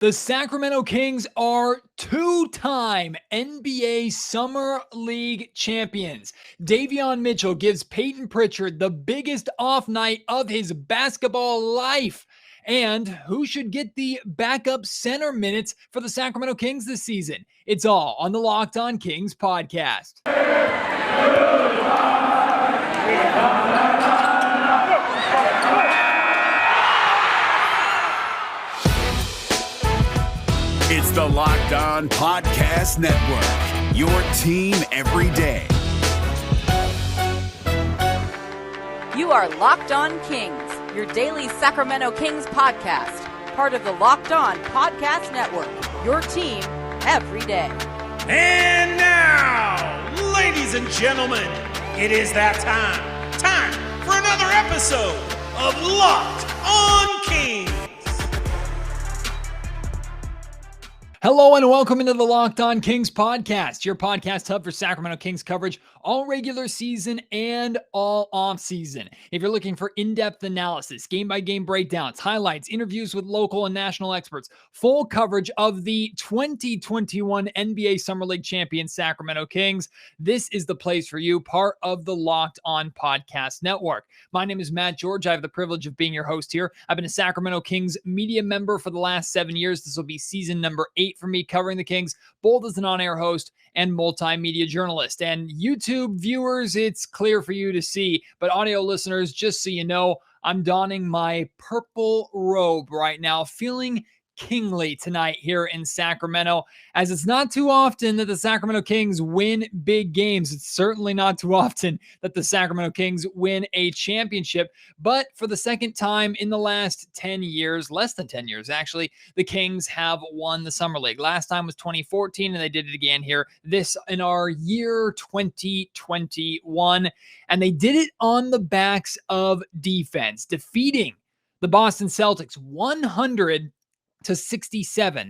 The Sacramento Kings are two-time NBA Summer League champions. Davion Mitchell gives Payton Prichard the biggest off night of his basketball life. And who should get the backup center minutes for the Sacramento Kings this season? It's all on the Locked On Kings podcast. It's the Locked On Podcast Network, your team every day. You are Locked On Kings, your daily Sacramento Kings podcast, part of the Locked On Podcast Network, your team every day. And now, ladies and gentlemen, it is that time for another episode of Locked On Kings. Hello and welcome into the Locked On Kings podcast, your podcast hub for Sacramento Kings coverage all regular season and all off season. If you're looking for in-depth analysis, game-by-game breakdowns, highlights, interviews with local and national experts, full coverage of the 2021 NBA Summer League champion Sacramento Kings, this is the place for you, part of the Locked On Podcast Network. My name is Matt George. I have the privilege of being your host here. I've been a Sacramento Kings media member for the last 7 years. This will be season number 8 for me covering the Kings, both as an on-air host and multimedia journalist. And YouTube viewers, it's clear for you to see, but audio listeners, just so you know, I'm donning my purple robe right now, feeling kingly tonight here in Sacramento, as it's not too often that the Sacramento Kings win big games. It's certainly not too often that the Sacramento Kings win a championship, but for the second time in the last 10 years, less than 10 years actually, the Kings have won the Summer League. Last time was 2014, and they did it again here this in our year 2021, and they did it on the backs of defense, defeating the Boston Celtics 100-67.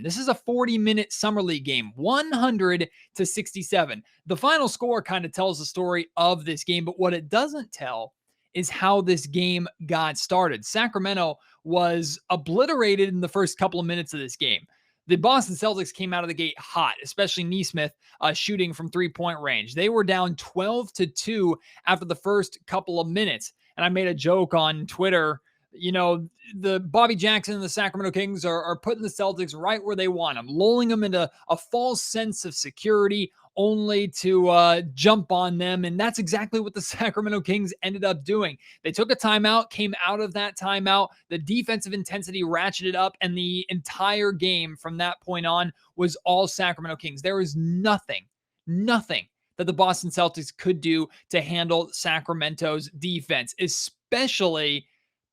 This is a 40-minute Summer League game, 100-67. The final score kind of tells the story of this game, but what it doesn't tell is how this game got started. Sacramento was obliterated in the first couple of minutes of this game. The Boston Celtics came out of the gate hot, especially Neesmith shooting from three-point range. They were down 12-2 after the first couple of minutes, and I made a joke on Twitter. You know, the Bobby Jackson and the Sacramento Kings are putting the Celtics right where they want them, lulling them into a false sense of security only to jump on them. And that's exactly what the Sacramento Kings ended up doing. They took a timeout, came out of that timeout. The defensive intensity ratcheted up, and the entire game from that point on was all Sacramento Kings. There was nothing that the Boston Celtics could do to handle Sacramento's defense, especially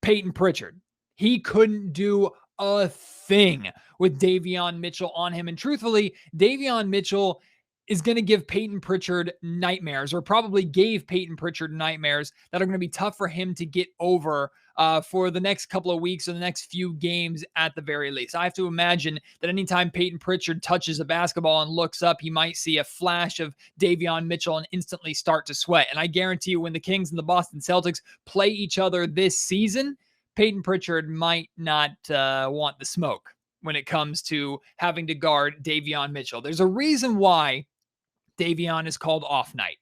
Payton Prichard. He couldn't do a thing with Davion Mitchell on him. And truthfully, Davion Mitchell is going to give Payton Prichard nightmares, or probably gave Payton Prichard nightmares that are going to be tough for him to get over for the next couple of weeks or the next few games at the very least. I have to imagine that anytime Payton Prichard touches a basketball and looks up, he might see a flash of Davion Mitchell and instantly start to sweat. And I guarantee you, when the Kings and the Boston Celtics play each other this season, Payton Prichard might not want the smoke when it comes to having to guard Davion Mitchell. There's a reason why Davion is called Off Night.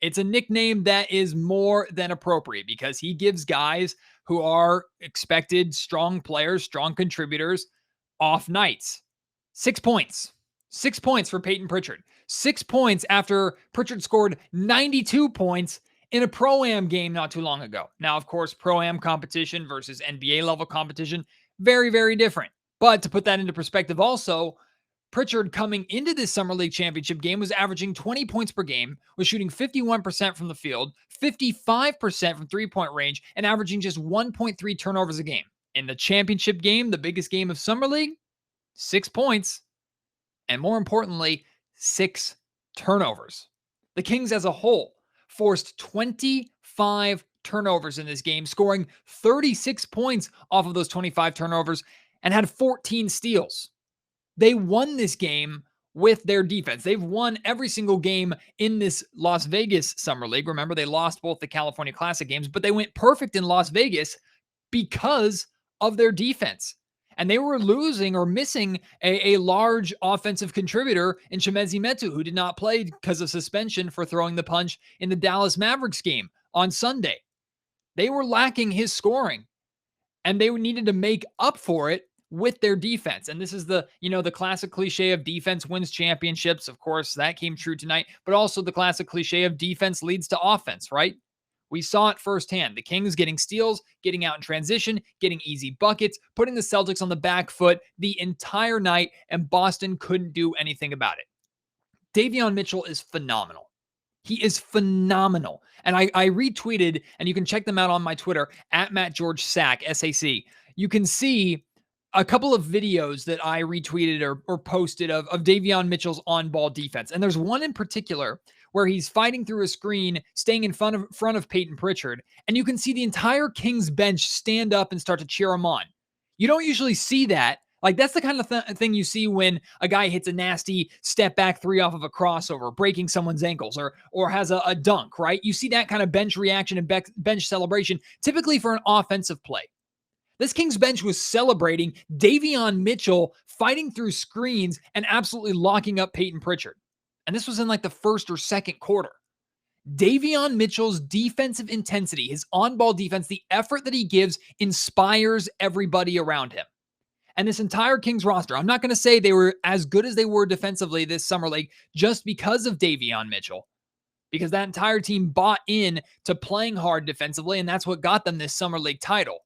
It's a nickname that is more than appropriate because he gives guys who are expected strong players, strong contributors, off nights. 6 points. 6 points for Payton Prichard. 6 points after Prichard scored 92 points in a Pro-Am game not too long ago. Now, of course, Pro-Am competition versus NBA level competition, very, very different. But to put that into perspective also, Prichard coming into this Summer League championship game was averaging 20 points per game, was shooting 51% from the field, 55% from three-point range, and averaging just 1.3 turnovers a game. In the championship game, the biggest game of Summer League, 6 points, and more importantly, 6 turnovers. The Kings as a whole forced 25 turnovers in this game, scoring 36 points off of those 25 turnovers, and had 14 steals. They won this game with their defense. They've won every single game in this Las Vegas Summer League. Remember, they lost both the California Classic games, but they went perfect in Las Vegas because of their defense. And they were losing or missing a large offensive contributor in Chimezie Metu, who did not play because of suspension for throwing the punch in the Dallas Mavericks game on Sunday. They were lacking his scoring, and they needed to make up for it with their defense. And this is the classic cliche of defense wins championships. Of course, that came true tonight, but also the classic cliche of defense leads to offense, right? We saw it firsthand. The Kings getting steals, getting out in transition, getting easy buckets, putting the Celtics on the back foot the entire night, and Boston couldn't do anything about it. Davion Mitchell is phenomenal. He is phenomenal. And I retweeted, and you can check them out on my Twitter, at MattGeorgeSac, SAC. You can see a couple of videos that I retweeted or posted of Davion Mitchell's on-ball defense. And there's one in particular where he's fighting through a screen, staying in front of Payton Prichard, and you can see the entire Kings bench stand up and start to cheer him on. You don't usually see that. Like, that's the kind of thing you see when a guy hits a nasty step back three off of a crossover, breaking someone's ankles, or has a dunk, right? You see that kind of bench reaction and bench celebration, typically for an offensive play. This Kings bench was celebrating Davion Mitchell fighting through screens and absolutely locking up Payton Prichard. And this was in like the first or second quarter. Davion Mitchell's defensive intensity, his on-ball defense, the effort that he gives inspires everybody around him. And this entire Kings roster, I'm not going to say they were as good as they were defensively this summer league just because of Davion Mitchell, because that entire team bought in to playing hard defensively, and that's what got them this summer league title.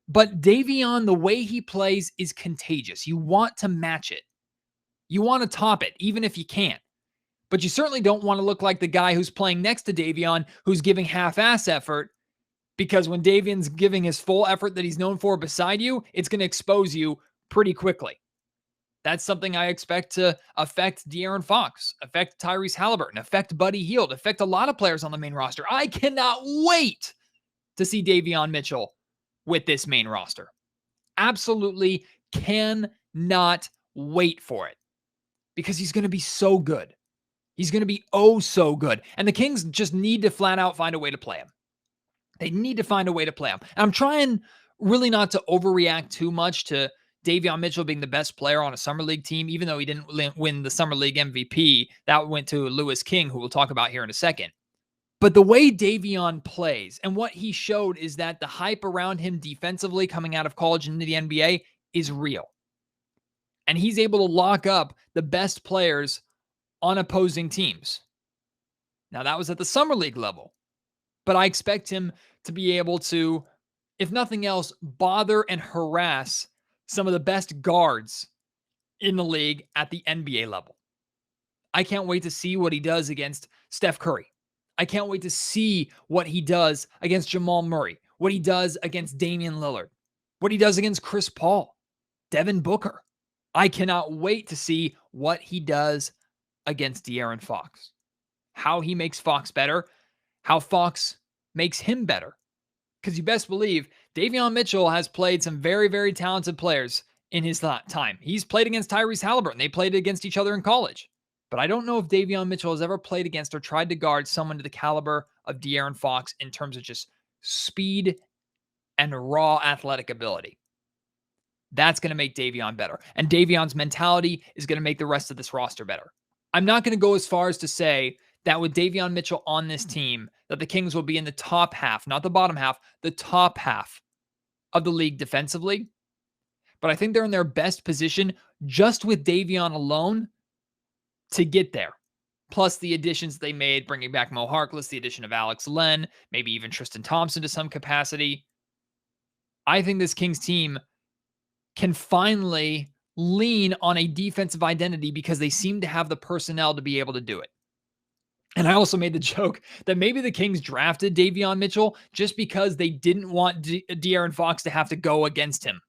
But Davion, the way he plays is contagious. You want to match it. You want to top it, even if you can't. But you certainly don't want to look like the guy who's playing next to Davion, who's giving half-ass effort, because when Davion's giving his full effort that he's known for beside you, it's going to expose you pretty quickly. That's something I expect to affect De'Aaron Fox, affect Tyrese Halliburton, affect Buddy Hield, affect a lot of players on the main roster. I cannot wait to see Davion Mitchell with this main roster. Absolutely cannot wait for it, because he's going to be so good. He's going to be oh so good. And the Kings just need to flat out find a way to play him. They need to find a way to play him. And I'm trying really not to overreact too much to Davion Mitchell being the best player on a Summer League team, even though he didn't win the Summer League MVP. That went to Lewis King, who we'll talk about here in a second. But the way Davion plays and what he showed is that the hype around him defensively coming out of college into the NBA is real. And he's able to lock up the best players on opposing teams. Now, that was at the Summer League level, but I expect him to be able to, if nothing else, bother and harass some of the best guards in the league at the NBA level. I can't wait to see what he does against Steph Curry. I can't wait to see what he does against Jamal Murray, what he does against Damian Lillard, what he does against Chris Paul, Devin Booker. I cannot wait to see what he does against De'Aaron Fox, how he makes Fox better, how Fox makes him better. Because you best believe Davion Mitchell has played some very, very talented players in his time. He's played against Tyrese Halliburton. They played against each other in college. But I don't know if Davion Mitchell has ever played against or tried to guard someone to the caliber of De'Aaron Fox in terms of just speed and raw athletic ability. That's going to make Davion better. And Davion's mentality is going to make the rest of this roster better. I'm not going to go as far as to say that with Davion Mitchell on this team, that the Kings will be in the top half, not the bottom half, the top half of the league defensively. But I think they're in their best position just with Davion alone to get there. Plus the additions they made, bringing back Mo Harkless, the addition of Alex Len, maybe even Tristan Thompson to some capacity. I think this Kings team can finally lean on a defensive identity because they seem to have the personnel to be able to do it. And I also made the joke that maybe the Kings drafted Davion Mitchell just because they didn't want De'Aaron Fox to have to go against him.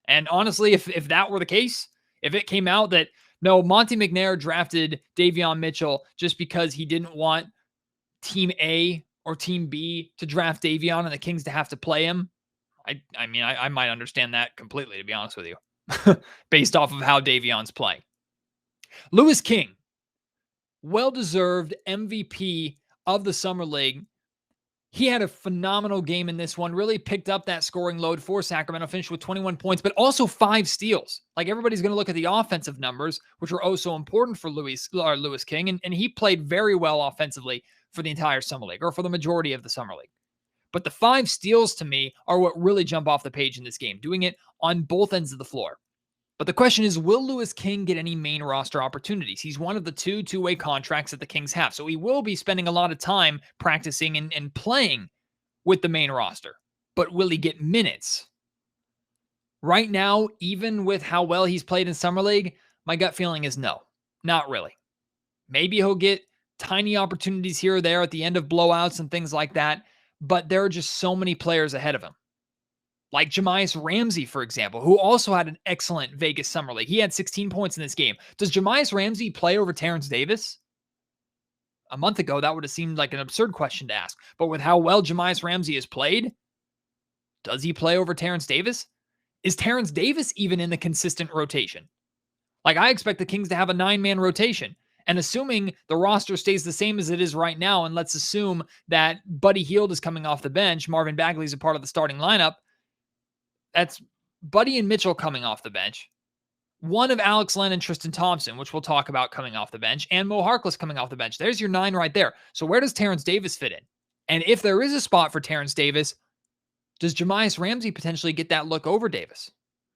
And honestly, if that were the case, if it came out that, no, Monty McNair drafted Davion Mitchell just because he didn't want Team A or Team B to draft Davion and the Kings to have to play him, I mean, I might understand that completely, to be honest with you, based off of how Davion's playing. Lewis King, well-deserved MVP of the Summer League. He had a phenomenal game in this one, really picked up that scoring load for Sacramento, finished with 21 points, but also 5 steals. Like, everybody's going to look at the offensive numbers, which were oh so important for Louis King, and he played very well offensively for the entire Summer League, or for the majority of the Summer League. But the 5 steals to me are what really jump off the page in this game, doing it on both ends of the floor. But the question is, will Louis King get any main roster opportunities? He's one of the two-way contracts that the Kings have. So he will be spending a lot of time practicing and playing with the main roster. But will he get minutes? Right now, even with how well he's played in Summer League, my gut feeling is no, not really. Maybe he'll get tiny opportunities here or there at the end of blowouts and things like that. But there are just so many players ahead of him. Like Jahmias Ramsey, for example, who also had an excellent Vegas Summer League. He had 16 points in this game. Does Jahmias Ramsey play over Terrence Davis? A month ago, that would have seemed like an absurd question to ask. But with how well Jahmias Ramsey has played, does he play over Terrence Davis? Is Terrence Davis even in the consistent rotation? Like, I expect the Kings to have a 9-man rotation. And assuming the roster stays the same as it is right now, and let's assume that Buddy Hield is coming off the bench, Marvin Bagley is a part of the starting lineup, that's Buddy and Mitchell coming off the bench. One of Alex Len and Tristan Thompson, which we'll talk about, coming off the bench, and Mo Harkless coming off the bench. There's your 9 right there. So where does Terrence Davis fit in? And if there is a spot for Terrence Davis, does Jahmias Ramsey potentially get that look over Davis?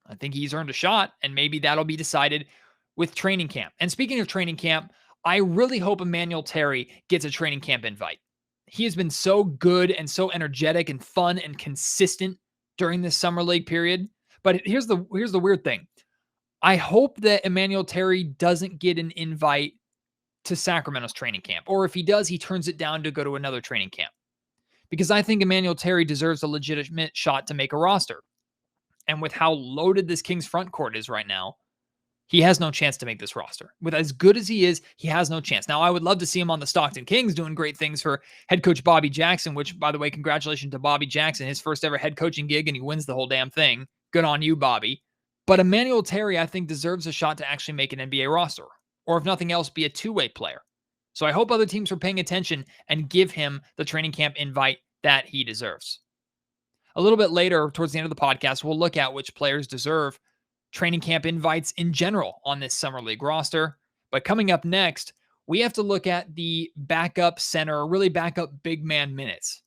I think he's earned a shot, and maybe that'll be decided with training camp. And speaking of training camp, I really hope Emmanuel Terry gets a training camp invite. He has been so good and so energetic and fun and consistent during this Summer League period. But here's the weird thing. I hope that Emmanuel Terry doesn't get an invite to Sacramento's training camp. Or if he does, he turns it down to go to another training camp. Because I think Emmanuel Terry deserves a legitimate shot to make a roster. And with how loaded this Kings front court is right now, he has no chance to make this roster. With as good as he is, he has no chance. Now, I would love to see him on the Stockton Kings doing great things for head coach Bobby Jackson, which, by the way, congratulations to Bobby Jackson, his first ever head coaching gig, and he wins the whole damn thing. Good on you, Bobby. But Emmanuel Terry, I think, deserves a shot to actually make an NBA roster, or if nothing else, be a two-way player. So I hope other teams are paying attention and give him the training camp invite that he deserves. A little bit later, towards the end of the podcast, we'll look at which players deserve training camp invites in general on this Summer League roster. But coming up next, we have to look at the backup center, really backup big man minutes.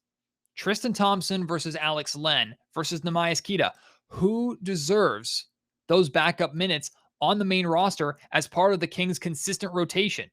Tristan Thompson versus Alex Len versus Neemias Queta. Who deserves those backup minutes on the main roster as part of the Kings' consistent rotation?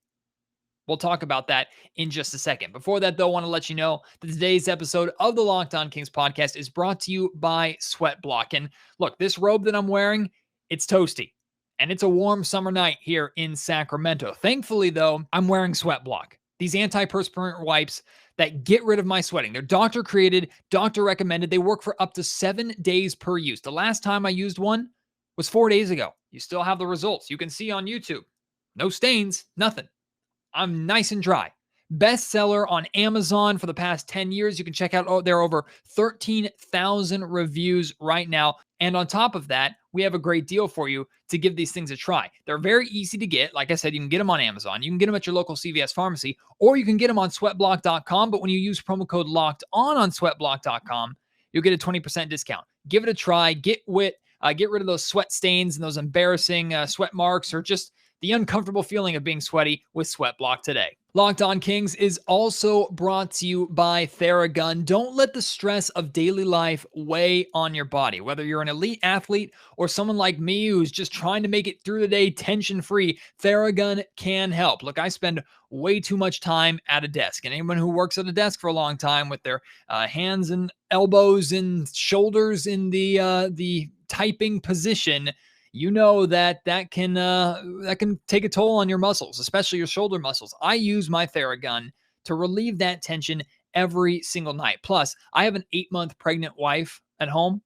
We'll talk about that in just a second. Before that, though, I want to let you know that today's episode of the Locked On Kings podcast is brought to you by Sweatblock. And look, this robe that I'm wearing, it's toasty, and it's a warm summer night here in Sacramento. Thankfully, though, I'm wearing Sweatblock, these antiperspirant wipes that get rid of my sweating. They're doctor created, doctor recommended. They work for up to 7 days per use. The last time I used one was 4 days ago. You still have the results. You can see on YouTube. No stains, nothing. I'm nice and dry. Bestseller on Amazon for the past 10 years. You can check out, there are over 13,000 reviews right now. And on top of that, we have a great deal for you to give these things a try. They're very easy to get. Like I said, you can get them on Amazon. You can get them at your local CVS pharmacy, or you can get them on sweatblock.com. But when you use promo code LOCKEDON on sweatblock.com, you'll get a 20% discount. Give it a try. Get rid of those sweat stains and those embarrassing sweat marks, or just the uncomfortable feeling of being sweaty with Sweatblock today. Locked On Kings is also brought to you by Theragun. Don't let the stress of daily life weigh on your body. Whether you're an elite athlete or someone like me who's just trying to make it through the day tension-free, Theragun can help. Look, I spend way too much time at a desk, and anyone who works at a desk for a long time with their hands and elbows and shoulders in the typing position, you know that can take a toll on your muscles, especially your shoulder muscles. I use my Theragun to relieve that tension every single night. Plus, I have an 8-month pregnant wife at home,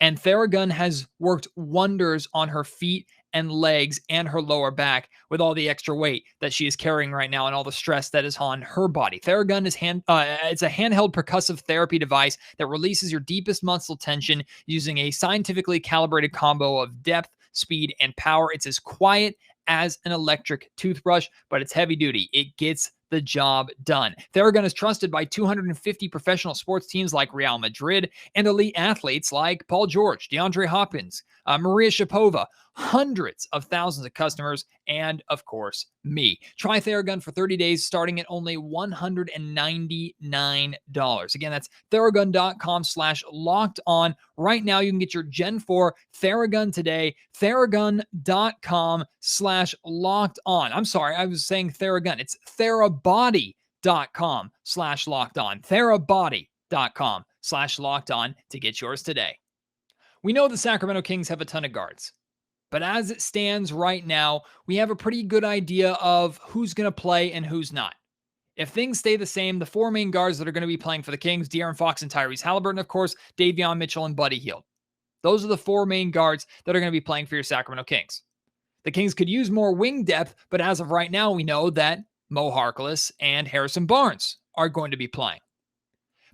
and Theragun has worked wonders on her feet and legs and her lower back with all the extra weight that she is carrying right now and all the stress that is on her body. Theragun is it's a handheld percussive therapy device that releases your deepest muscle tension using a scientifically calibrated combo of depth, speed, and power. It's as quiet as an electric toothbrush, but it's heavy duty. It gets the job done. Theragun is trusted by 250 professional sports teams like Real Madrid and elite athletes like Paul George, DeAndre Hopkins, Maria Sharapova, hundreds of thousands of customers, and of course, me. Try Theragun for 30 days starting at only $199. Again, that's Theragun.com/locked-on. Right now, you can get your Gen 4 Theragun today. Theragun.com/locked-on. I'm sorry, I was saying Theragun. It's Therabody.com/locked-on. Therabody.com/locked-on to get yours today. We know the Sacramento Kings have a ton of guards. But as it stands right now, we have a pretty good idea of who's going to play and who's not. If things stay the same, the four main guards that are going to be playing for the Kings, De'Aaron Fox and Tyrese Halliburton, of course, Davion Mitchell and Buddy Hield. Those are the four main guards that are going to be playing for your Sacramento Kings. The Kings could use more wing depth, but as of right now, we know that Mo Harkless and Harrison Barnes are going to be playing.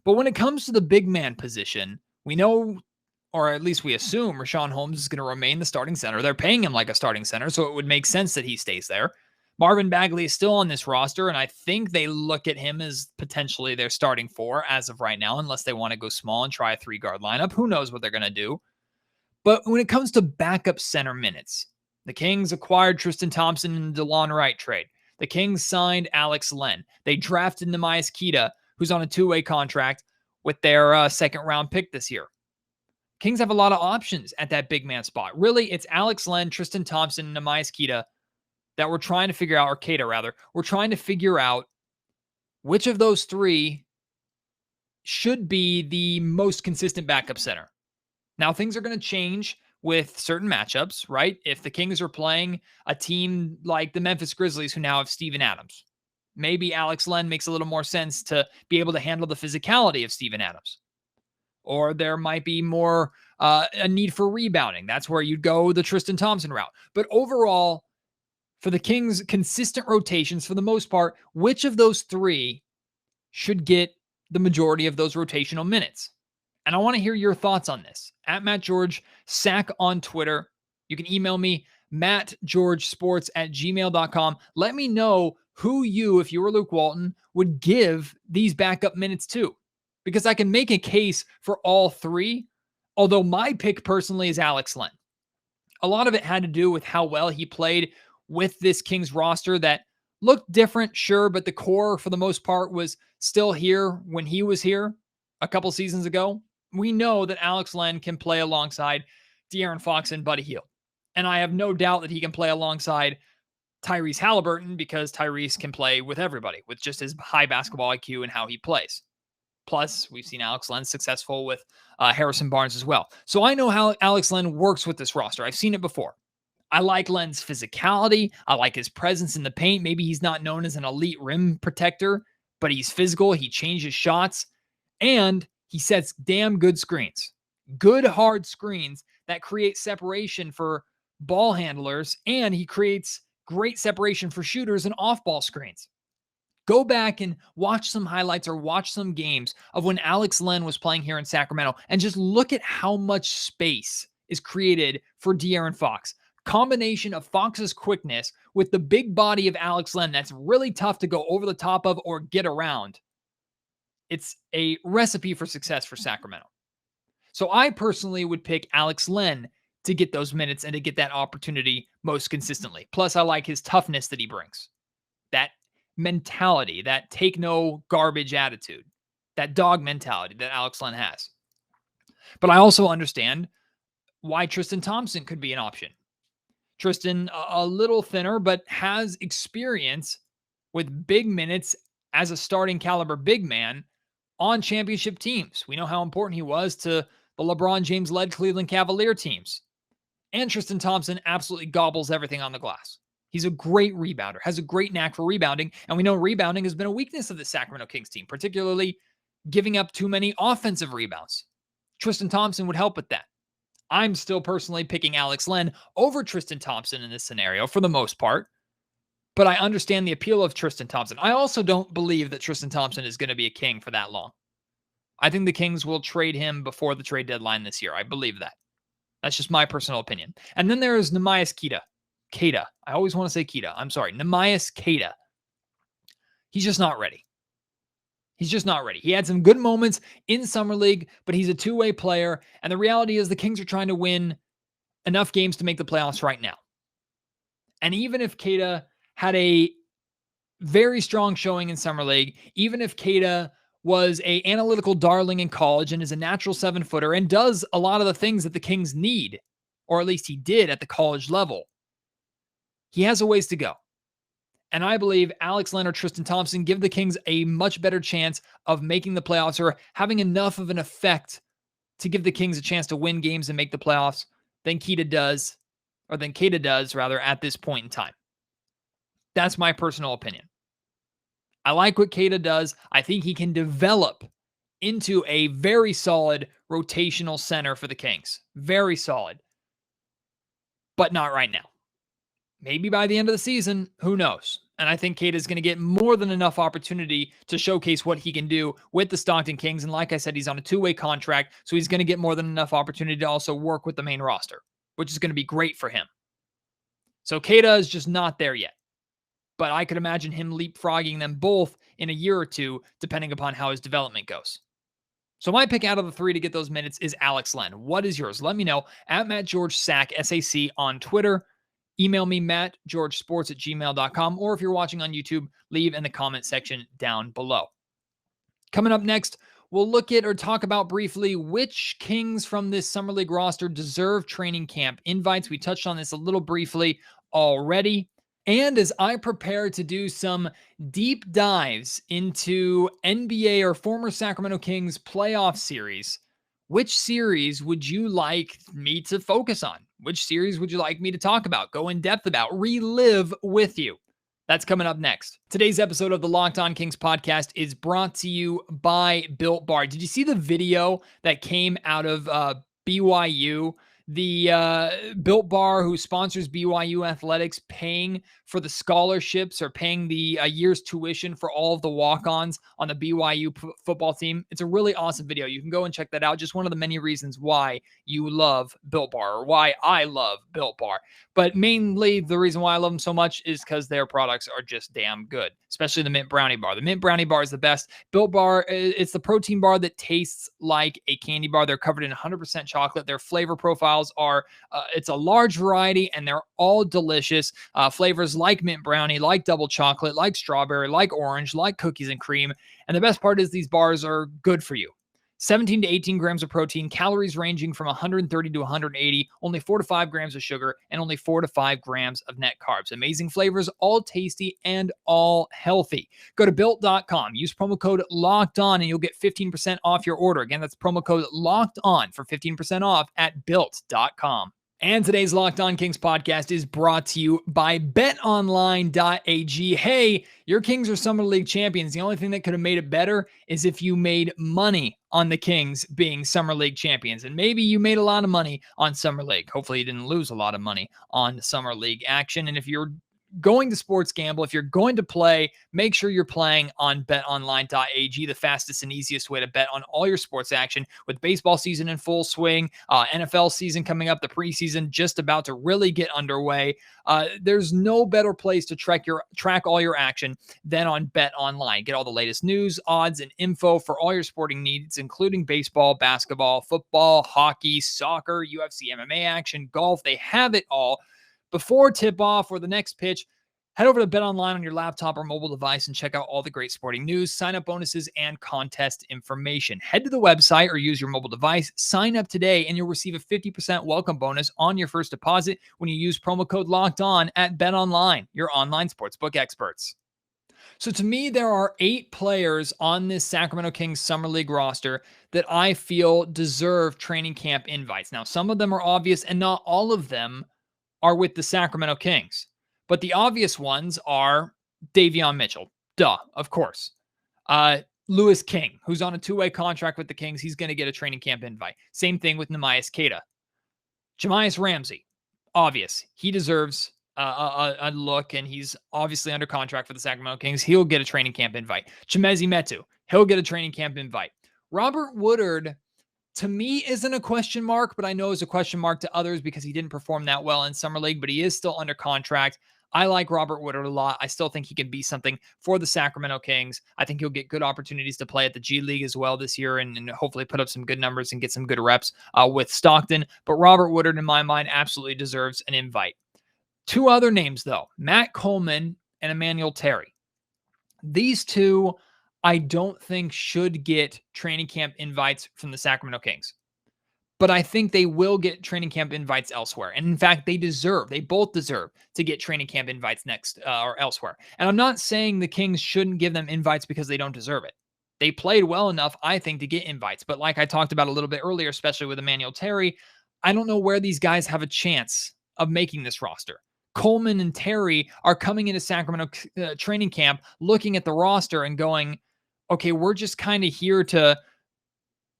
But when it comes to the big man position, we know, or at least we assume, Richaun Holmes is going to remain the starting center. They're paying him like a starting center, so it would make sense that he stays there. Marvin Bagley is still on this roster, and I think they look at him as potentially their starting four as of right now, unless they want to go small and try a three-guard lineup. Who knows what they're going to do? But when it comes to backup center minutes, the Kings acquired Tristan Thompson in the DeLon Wright trade. The Kings signed Alex Len. They drafted Neemias Queta, who's on a two-way contract with their second-round pick this year. Kings have a lot of options at that big man spot. Really, it's Alex Len, Tristan Thompson, and Neemias Queta that we're trying to figure out, or Queta rather, we're trying to figure out which of those three should be the most consistent backup center. Now, things are going to change with certain matchups, right? If the Kings are playing a team like the Memphis Grizzlies, who now have Steven Adams, maybe Alex Len makes a little more sense to be able to handle the physicality of Steven Adams. Or there might be more a need for rebounding. That's where you'd go the Tristan Thompson route. But overall, for the Kings' consistent rotations, for the most part, which of those three should get the majority of those rotational minutes? And I want to hear your thoughts on this. At Matt George, Sack on Twitter. You can email me, mattgeorgesports@gmail.com. Let me know who you, if you were Luke Walton, would give these backup minutes to. Because I can make a case for all three, although my pick personally is Alex Len. A lot of it had to do with how well he played with this Kings roster that looked different, sure, but the core for the most part was still here when he was here a couple seasons ago. We know that Alex Len can play alongside De'Aaron Fox and Buddy Hield. And I have no doubt that he can play alongside Tyrese Halliburton because Tyrese can play with everybody with just his high basketball IQ and how he plays. Plus, we've seen Alex Len successful with Harrison Barnes as well. So I know how Alex Len works with this roster. I've seen it before. I like Len's physicality. I like his presence in the paint. Maybe he's not known as an elite rim protector, but he's physical. He changes shots, and he sets damn good screens. Good, hard screens that create separation for ball handlers, and he creates great separation for shooters and off-ball screens. Go back and watch some highlights or watch some games of when Alex Len was playing here in Sacramento and just look at how much space is created for De'Aaron Fox. Combination of Fox's quickness with the big body of Alex Len that's really tough to go over the top of or get around. It's a recipe for success for Sacramento. So I personally would pick Alex Len to get those minutes and to get that opportunity most consistently. Plus, I like his toughness that he brings. That mentality, that take no garbage attitude, that dog mentality that Alex Len has. But I also understand why Tristan Thompson could be an option. Tristan, a little thinner, but has experience with big minutes as a starting caliber big man on championship teams. We know how important he was to the LeBron James-led Cleveland Cavalier teams. And Tristan Thompson absolutely gobbles everything on the glass. He's a great rebounder, has a great knack for rebounding, and we know rebounding has been a weakness of the Sacramento Kings team, particularly giving up too many offensive rebounds. Tristan Thompson would help with that. I'm still personally picking Alex Len over Tristan Thompson in this scenario for the most part, but I understand the appeal of Tristan Thompson. I also don't believe that Tristan Thompson is going to be a King for that long. I think the Kings will trade him before the trade deadline this year. I believe that. That's just my personal opinion. And then there is Neemias Queta. I always want to say Queta. I'm sorry. Neemias Queta. He's just not ready. He's just not ready. He had some good moments in Summer League, but he's a two-way player. And the reality is the Kings are trying to win enough games to make the playoffs right now. And even if Queta had a very strong showing in Summer League, even if Queta was an analytical darling in college and is a natural 7-footer and does a lot of the things that the Kings need, or at least he did at the college level, he has a ways to go. And I believe Alex Len or Tristan Thompson give the Kings a much better chance of making the playoffs or having enough of an effect to give the Kings a chance to win games and make the playoffs than Queta does at this point in time. That's my personal opinion. I like what Queta does. I think he can develop into a very solid rotational center for the Kings. Very solid. But not right now. Maybe by the end of the season, who knows? And I think Queta is going to get more than enough opportunity to showcase what he can do with the Stockton Kings. And like I said, he's on a two-way contract, so he's going to get more than enough opportunity to also work with the main roster, which is going to be great for him. So Queta is just not there yet. But I could imagine him leapfrogging them both in a year or two, depending upon how his development goes. So my pick out of the three to get those minutes is Alex Len. What is yours? Let me know at MattGeorgeSac, SAC on Twitter. Email me, mattgeorgesports@gmail.com, or if you're watching on YouTube, leave in the comment section down below. Coming up next, we'll look at or talk about briefly which Kings from this Summer League roster deserve training camp invites. We touched on this a little briefly already. And as I prepare to do some deep dives into NBA or former Sacramento Kings playoff series, which series would you like me to focus on? Which series would you like me to talk about, go in depth about, relive with you? That's coming up next. Today's episode of the Locked On Kings podcast is brought to you by Built Bar. Did you see the video that came out of BYU? The Built Bar, who sponsors BYU athletics, paying for the scholarships or paying the year's tuition for all of the walk-ons on the BYU football team. It's a really awesome video. You can go and check that out. Just one of the many reasons why you love Built Bar, or why I love Built Bar. But mainly the reason why I love them so much is because their products are just damn good, especially the Mint Brownie Bar. The Mint Brownie Bar is the best. Built Bar, it's the protein bar that tastes like a candy bar. They're covered in 100% chocolate. Their flavor profiles are, it's a large variety, and they're all delicious. Flavors like mint brownie, like double chocolate, like strawberry, like orange, like cookies and cream. And the best part is these bars are good for you. 17 to 18 grams of protein, calories ranging from 130 to 180, only 4 to 5 grams of sugar, and only 4 to 5 grams of net carbs. Amazing flavors, all tasty and all healthy. Go to Built.com, use promo code LOCKEDON, and you'll get 15% off your order. Again, that's promo code LOCKEDON for 15% off at Built.com. And today's Locked On Kings podcast is brought to you by betonline.ag. Hey, your Kings are Summer League champions. The only thing that could have made it better is if you made money on the Kings being Summer League champions. And maybe you made a lot of money on Summer League. Hopefully you didn't lose a lot of money on Summer League action. And if you're going to sports gamble, if you're going to play, make sure you're playing on betonline.ag, the fastest and easiest way to bet on all your sports action. With baseball season in full swing, NFL season coming up, the preseason just about to really get underway. There's no better place to track all your action than on BetOnline. Get all the latest news, odds, and info for all your sporting needs, including baseball, basketball, football, hockey, soccer, UFC, MMA action, golf. They have it all. Before tip-off or the next pitch, head over to BetOnline on your laptop or mobile device and check out all the great sporting news, sign-up bonuses, and contest information. Head to the website or use your mobile device, sign up today, and you'll receive a 50% welcome bonus on your first deposit when you use promo code LOCKEDON at BetOnline, your online sportsbook experts. So to me, there are 8 players on this Sacramento Kings Summer League roster that I feel deserve training camp invites. Now, some of them are obvious, and not all of them are with the Sacramento Kings. But the obvious ones are Davion Mitchell. Duh, of course. Louis King, who's on a 2-way contract with the Kings. He's going to get a training camp invite. Same thing with Neemias Queta. Jahmias Ramsey, obvious. He deserves a look, and he's obviously under contract for the Sacramento Kings. He'll get a training camp invite. Chimezie Metu, he'll get a training camp invite. Robert Woodard, to me, isn't a question mark, but I know is a question mark to others because he didn't perform that well in Summer League, but he is still under contract. I like Robert Woodard a lot. I still think he can be something for the Sacramento Kings. I think he'll get good opportunities to play at the G League as well this year and hopefully put up some good numbers and get some good reps with Stockton. But Robert Woodard, in my mind, absolutely deserves an invite. Two other names, though, Matt Coleman and Emmanuel Terry. These two, I don't think should get training camp invites from the Sacramento Kings. But I think they will get training camp invites elsewhere. And in fact, they both deserve to get training camp invites next or elsewhere. And I'm not saying the Kings shouldn't give them invites because they don't deserve it. They played well enough, I think, to get invites. But like I talked about a little bit earlier, especially with Emmanuel Terry, I don't know where these guys have a chance of making this roster. Coleman and Terry are coming into Sacramento training camp, looking at the roster and going, okay, we're just kind of here to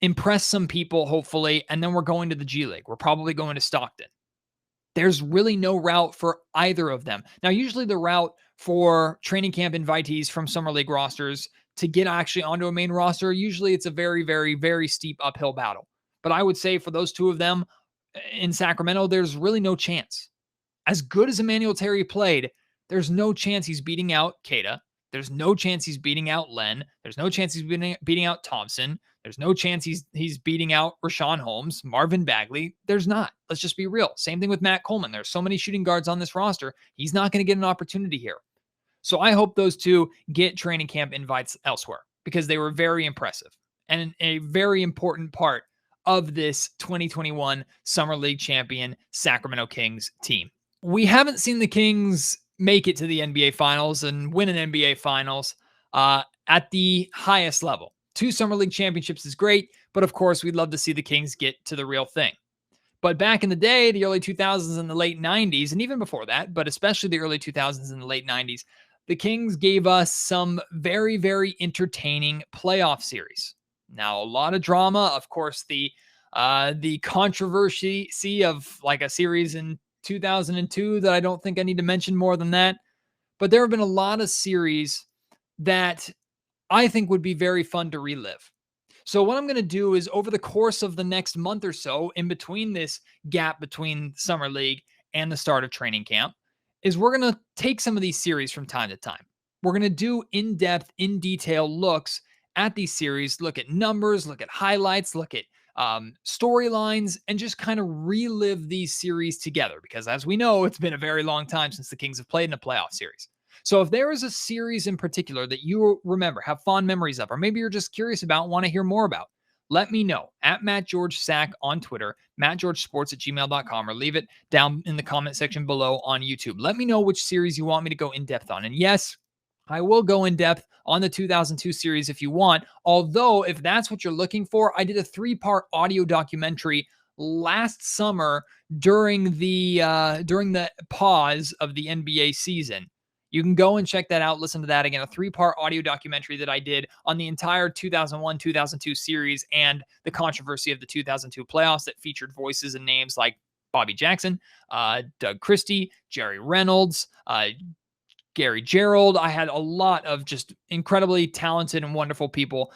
impress some people, hopefully, and then we're going to the G League. We're probably going to Stockton. There's really no route for either of them. Now, usually the route for training camp invitees from Summer League rosters to get actually onto a main roster, usually it's a very, very, very steep uphill battle. But I would say for those two of them in Sacramento, there's really no chance. As good as Emmanuel Terry played, there's no chance he's beating out Queta. There's no chance he's beating out Len. There's no chance he's beating out Thompson. There's no chance he's beating out Rashawn Holmes, Marvin Bagley. There's not. Let's just be real. Same thing with Matt Coleman. There's so many shooting guards on this roster. He's not going to get an opportunity here. So I hope those two get training camp invites elsewhere because they were very impressive and a very important part of this 2021 Summer League champion Sacramento Kings team. We haven't seen the Kings make it to the NBA Finals and win an NBA Finals at the highest level. 2 Summer League championships is great, but of course, we'd love to see the Kings get to the real thing. But back in the day, the early 2000s and the late 90s, and even before that, but especially the early 2000s and the late 90s, the Kings gave us some very, very entertaining playoff series. Now, a lot of drama, of course, the controversy of like a series in 2002 that I don't think I need to mention more than that. But there have been a lot of series that I think would be very fun to relive. So what I'm going to do is over the course of the next month or so, in between this gap between Summer League and the start of training camp, is we're going to take some of these series from time to time. We're going to do in-depth, in-detail looks at these series, look at numbers, look at highlights, look at storylines, and just kind of relive these series together. Because as we know, it's been a very long time since the Kings have played in a playoff series. So if there is a series in particular that you remember, have fond memories of, or maybe you're just curious about, want to hear more about, let me know at MattGeorgeSac on Twitter, MattGeorgeSports@gmail.com, or leave it down in the comment section below on YouTube. Let me know which series you want me to go in depth on. And yes, I will go in depth on the 2002 series if you want. Although if that's what you're looking for, I did a 3-part audio documentary last summer during the pause of the NBA season. You can go and check that out. Listen to that again, a 3-part audio documentary that I did on the entire 2001-2002 series and the controversy of the 2002 playoffs that featured voices and names like Bobby Jackson, Doug Christie, Jerry Reynolds, Gary Gerald. I had a lot of just incredibly talented and wonderful people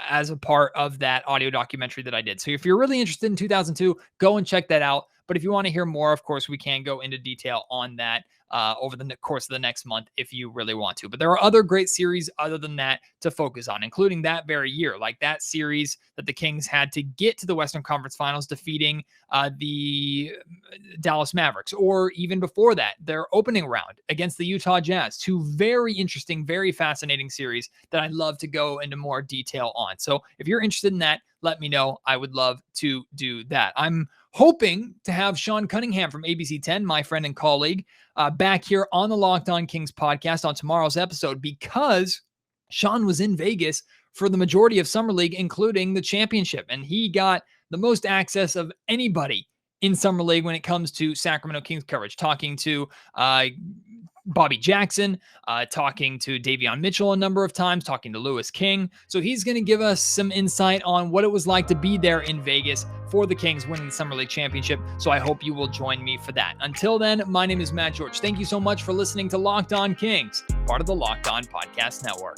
as a part of that audio documentary that I did. So if you're really interested in 2002, go and check that out. But if you want to hear more, of course, we can go into detail on that over the course of the next month if you really want to. But there are other great series other than that to focus on, including that very year, like that series that the Kings had to get to the Western Conference Finals, defeating the Dallas Mavericks, or even before that, their opening round against the Utah Jazz. 2 very interesting, very fascinating series that I'd love to go into more detail on. So if you're interested in that, let me know. I would love to do that. I'm hoping to have Sean Cunningham from ABC 10, my friend and colleague, back here on the Locked On Kings podcast on tomorrow's episode, because Sean was in Vegas for the majority of Summer League, including the championship. And he got the most access of anybody in Summer League when it comes to Sacramento Kings coverage, talking to Bobby Jackson, talking to Davion Mitchell a number of times, talking to Lewis King. So he's going to give us some insight on what it was like to be there in Vegas for the Kings winning the Summer League championship. So I hope you will join me for that. Until then, my name is Matt George. Thank you so much for listening to Locked On Kings, part of the Locked On Podcast Network.